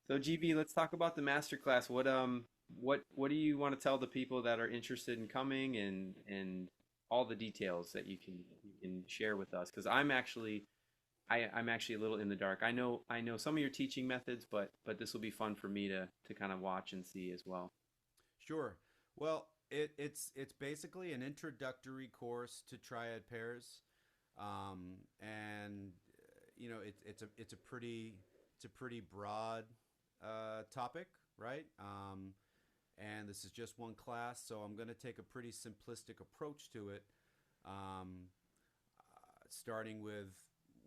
So GB, let's talk about the masterclass. What do you want to tell the people that are interested in coming and all the details that you can share with us? Because I'm actually a little in the dark. I know some of your teaching methods, but this will be fun for me to kind of watch and see as well. Sure. Well, it's basically an introductory course to triad pairs, and it's a pretty broad topic, right? And this is just one class, so I'm going to take a pretty simplistic approach to it, starting with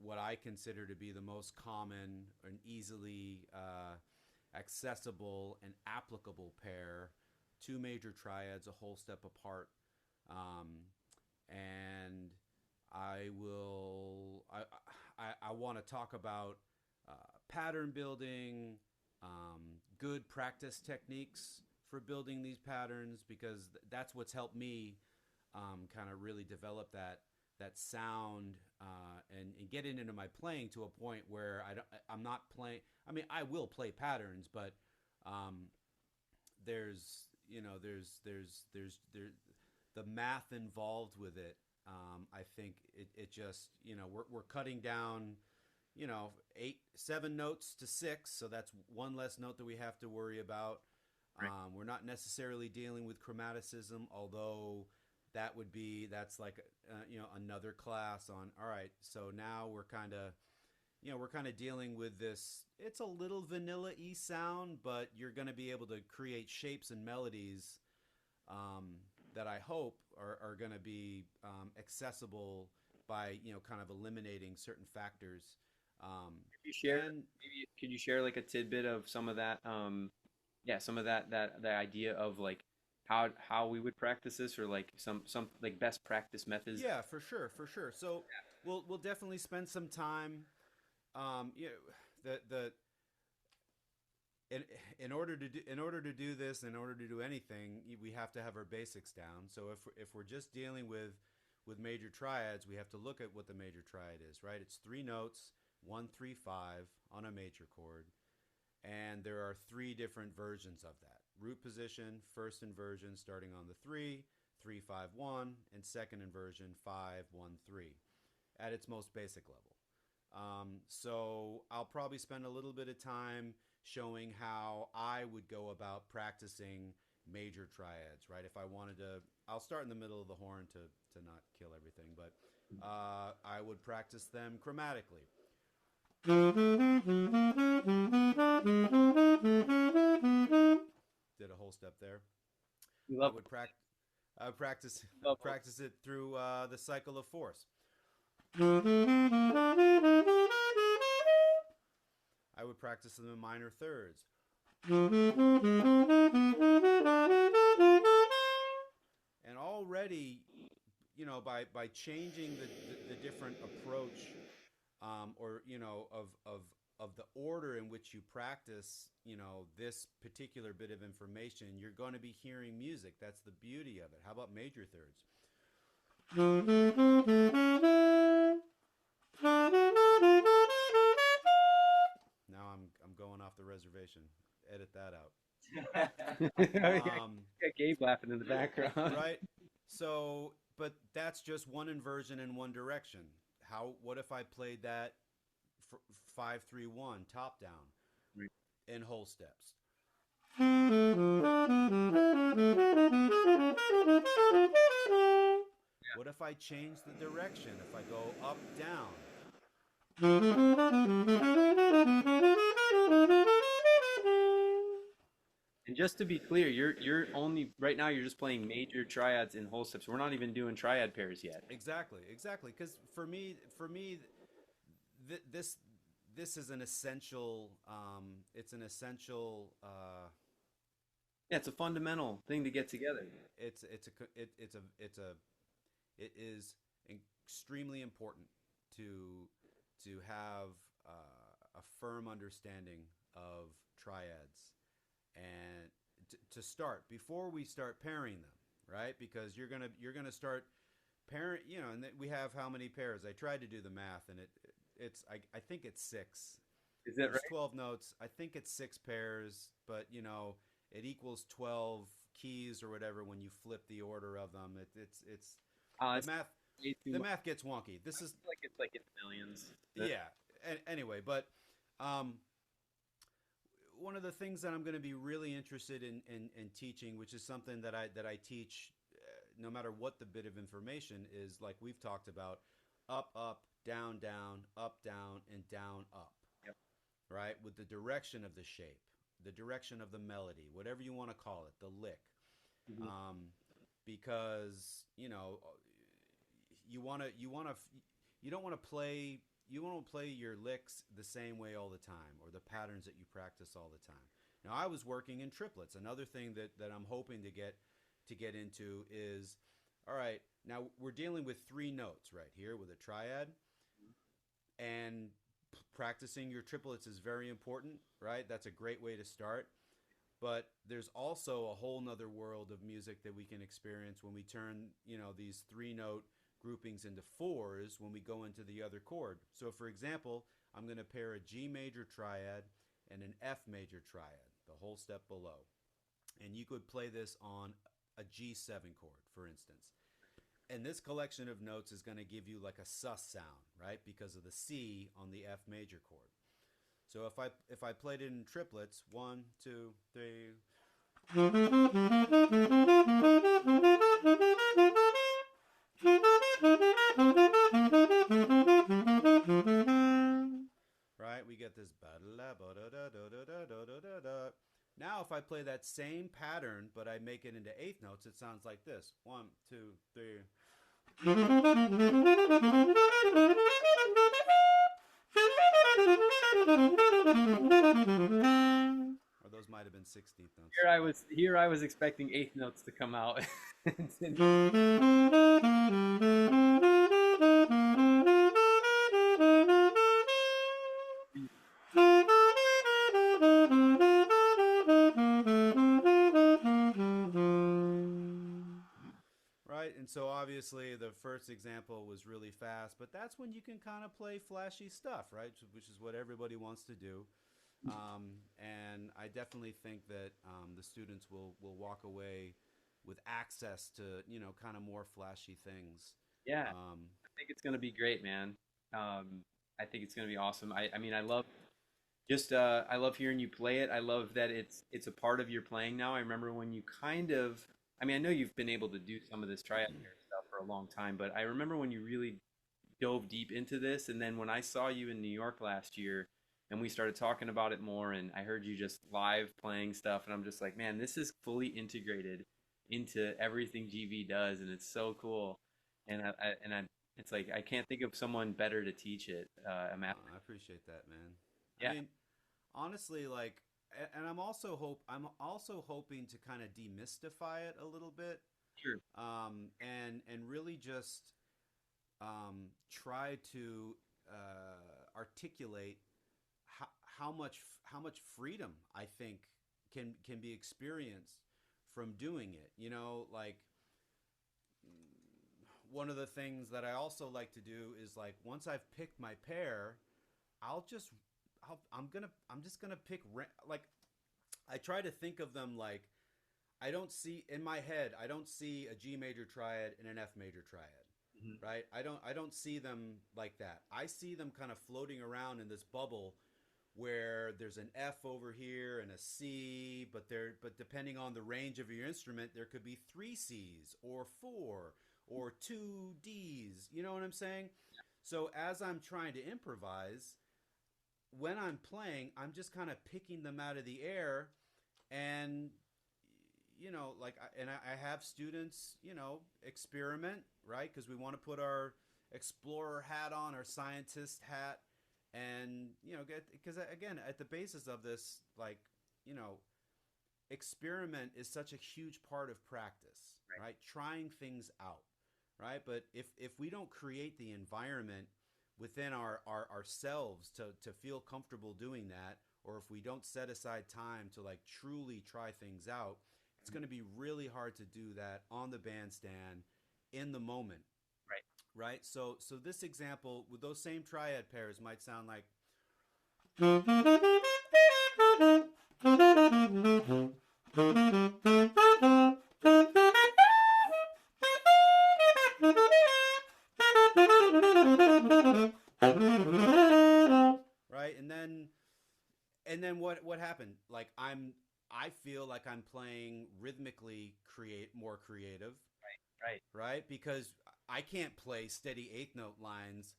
what I consider to be the most common and easily accessible and applicable pair, two major triads, a whole step apart. Um, and I will, I want to talk about uh, pattern building, good practice techniques for building these patterns, because that's what's helped me kind of really develop that sound, and get it into my playing to a point where I'm not playing. I mean, I will play patterns, but um, there's the math involved with it. I think it just, we're cutting down, 7 notes to six, so that's one less note that we have to worry about. Right. We're not necessarily dealing with chromaticism, although that's like another class on. All right, so now we're kind of dealing with this. It's a little vanilla-y sound, but you're going to be able to create shapes and melodies, that I hope are going to be accessible by kind of eliminating certain factors. Um, Could you share and maybe could you share like a tidbit of some of that yeah, some of that the idea of like how we would practice this or like some like best practice methods. Yeah, for sure, for sure. So we'll definitely spend some time. The in in order to do this, in order to do anything, we have to have our basics down. So if we're just dealing with major triads, we have to look at what the major triad is, right? It's 3 notes, 1, 3, 5 on a major chord, and there are 3 different versions of that: root position, first inversion starting on the 3, 3, 5, 1, and second inversion 5, 1, 3 at its most basic level. So I'll probably spend a little bit of time showing how I would go about practicing major triads, right? If I wanted to, I'll start in the middle of the horn to not kill everything, but I would practice them chromatically. Did a whole step there. We I love would practice. I would practice love practice it through the cycle of force. I would practice them in minor thirds. And already, by changing the different approach, or of the order in which you practice, this particular bit of information, you're going to be hearing music. That's the beauty of it. How about major thirds? Now I'm going off the reservation. Edit that out. it. Um, Got Gabe laughing in the background. right? So, but that's just one inversion in one direction. What if I played that 5, 3, 1 top down Right. in whole steps? What if I change the direction? If I go up down? And just to be clear, you're only right now you're just playing major triads in whole steps. We're not even doing triad pairs yet. Exactly, exactly. Because for me, this is an essential. It's an essential. Yeah, it's a fundamental thing to get together. It is extremely important to have a firm understanding of triads, and to start before we start pairing them, right? Because you're gonna start pairing, and we have how many pairs? I tried to do the math, and it's I think it's 6. Is that There's right? 12 notes. I think it's 6 pairs, but you know, it equals 12 keys or whatever when you flip the order of them. It's the It's math. way too The much. math gets wonky. I This is feel like it's like in the millions. yeah. Anyway, but um, one of the things that I'm going to be really interested in teaching, which is something that I teach, no matter what the bit of information is, like we've talked about, up, up, down, down, up, down, and down, up, Yep. right? With the direction of the shape, the direction of the melody, whatever you want to call it, the lick. Mhm. Um, because you want to you don't want to play you want to play your licks the same way all the time or the patterns that you practice all the time. Now I was working in triplets. Another thing that I'm hoping to get into is all right, now we're dealing with 3 notes right here with a triad, and practicing your triplets is very important, right? That's a great way to start. But there's also a whole nother world of music that we can experience when we turn, you know, these 3 note groupings into fours when we go into the other chord. So for example, I'm going to pair a G major triad and an F major triad, the whole step below. And you could play this on a G7 chord, for instance. And this collection of notes is going to give you like a sus sound, right? Because of the C on the F major chord. So if I played it in triplets, 1, 2, 3, right, we get this. Now, if I play that same pattern, but I make it into eighth notes, it sounds like this: 1, 2, 3. Or those might have been 16th notes. Here I was expecting eighth notes to come out. Right, and so obviously the first example was really fast, but that's when you can kind of play flashy stuff, right? Which is what everybody wants to do. And I definitely think that the students will walk away with access to, you know, kind of more flashy things. Yeah, Um, I think it's gonna be great, man. I think it's gonna be awesome. I mean, I love just I love hearing you play it. I love that it's a part of your playing now. I remember when you kind of, I mean, I know you've been able to do some of this triad pair stuff for a long time, but I remember when you really dove deep into this, and then when I saw you in New York last year, and we started talking about it more, and I heard you just live playing stuff, and I'm just like, man, this is fully integrated into everything GV does, and it's so cool. And it's like I can't think of someone better to teach it. A master. I appreciate that, man. I Yeah, mean, honestly, like, and I'm also hoping to kind of demystify it a little bit, sure. and really just try to articulate how, how much freedom I think can be experienced from doing it. You know, like one of the things that I also like to do is like once I've picked my pair, I'll just I'm just gonna pick like I try to think of them like I don't see in my head I don't see a G major triad and an F major triad, Mhm. right? I don't see them like that. I see them kind of floating around in this bubble where there's an F over here and a C, but depending on the range of your instrument, there could be 3 C's or 4 or 2 D's. You know what I'm saying? So as I'm trying to improvise, when I'm playing, I'm just kind of picking them out of the air, and you know, like, I have students, you know, experiment, right? Because we want to put our explorer hat on, our scientist hat, and you know, get because again, at the basis of this, like, you know, experiment is such a huge part of practice, Right. right? Trying things out, right? But if we don't create the environment within ourselves to feel comfortable doing that, or if we don't set aside time to like truly try things out, it's going to be really hard to do that on the bandstand in the moment, Right. right? So this example with those same triad pairs might sound like Right? And then what happened? Like I feel like I'm playing rhythmically more creative, Right. right? Because I can't play steady eighth note lines.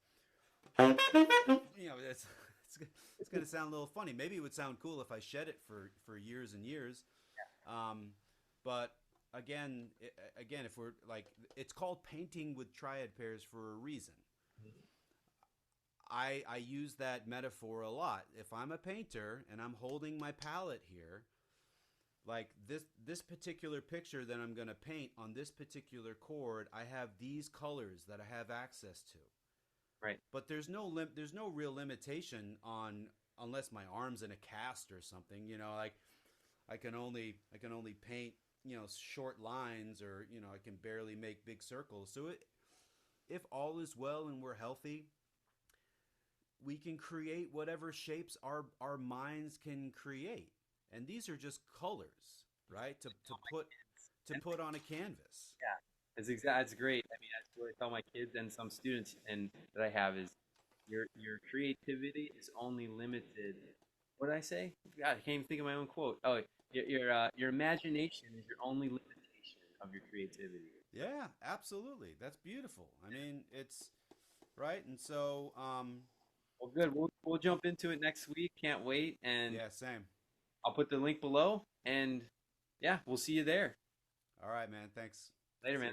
It's going to sound a little funny. Maybe it would sound cool if I shed it for years and years. Um, but again, if we're like, it's called painting with triad pairs for a reason. I use that metaphor a lot. If I'm a painter and I'm holding my palette here, like this particular picture that I'm going to paint on this particular chord, I have these colors that I have access to. Right. But there's no real limitation on, unless my arm's in a cast or something. Like I can only paint short lines, or I can barely make big circles. So if all is well and we're healthy, we can create whatever shapes our minds can create. And these are just colors, right? To put on a canvas. Yeah, that's great. I mean, that's what I tell my kids and some students and that I have is your creativity is only limited. What did I say? God, I can't even think of my own quote. Oh, your imagination is your only limitation of your creativity. Yeah, absolutely. That's beautiful. I mean, it's right. And so, Well, good. We'll jump into it next week. Can't wait, and yeah, same. I'll put the link below. And yeah, we'll see you there. All right, man. Thanks. Later, See man. you.